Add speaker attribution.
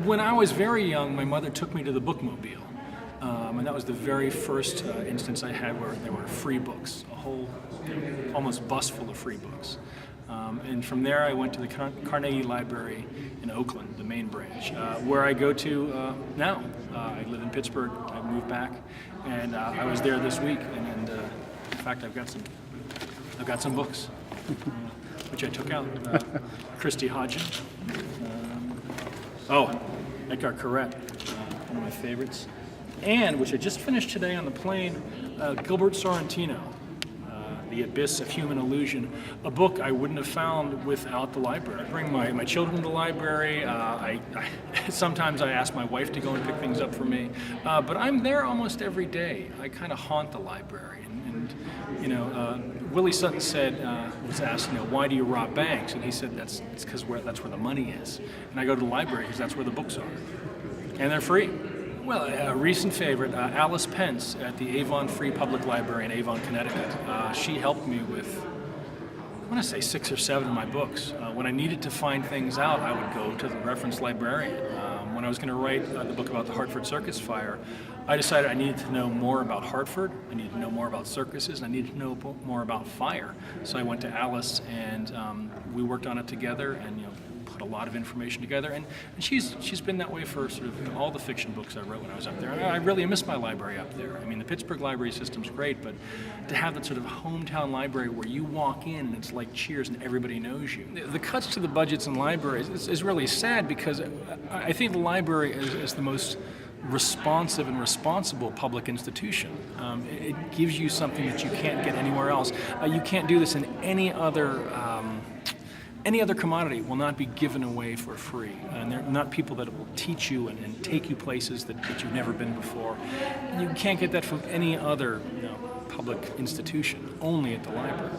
Speaker 1: When I was very young, my mother took me to the bookmobile. And that was the very first instance I had where there were free books, a whole almost bus full of free books. And from there I went to the Carnegie Library in Oakland, the main branch, where I go to now. I live in Pittsburgh, I moved back, and I was there this week, and in fact I've got some books, which I took out. Christy Hodgin. Edgar Corrett, one of my favorites. And, which I just finished today on the plane, Gilbert Sorrentino, The Abyss of Human Illusion, a book I wouldn't have found without the library. I bring my children to the library. Sometimes I ask my wife to go and pick things up for me. But I'm there almost every day. I kind of haunt the library. Willie Sutton was asked, why do you rob banks? And he said, it's because that's where the money is. And I go to the library because that's where the books are. And they're free. Well, a recent favorite, Alice Pence at the Avon Free Public Library in Avon, Connecticut. She helped me with, I want to say 6 or 7 of my books. When I needed to find things out, I would go to the reference librarian. When I was going to write the book about the Hartford Circus fire, I decided I needed to know more about Hartford, I needed to know more about circuses, and I needed to know more about fire. So I went to Alice, and we worked on it together, and put a lot of information together, and she's been that way for sort of all the fiction books I wrote when I was up there. I really miss my library up there. I mean, the Pittsburgh library system's great, but to have that sort of hometown library where you walk in and it's like Cheers and everybody knows you. The cuts to the budgets in libraries is really sad, because I think the library is the most responsive and responsible public institution. It gives you something that you can't get anywhere else. You can't do this in any other commodity will not be given away for free. And they're not people that will teach you and take you places that you've never been before. You can't get that from any other public institution, only at the library.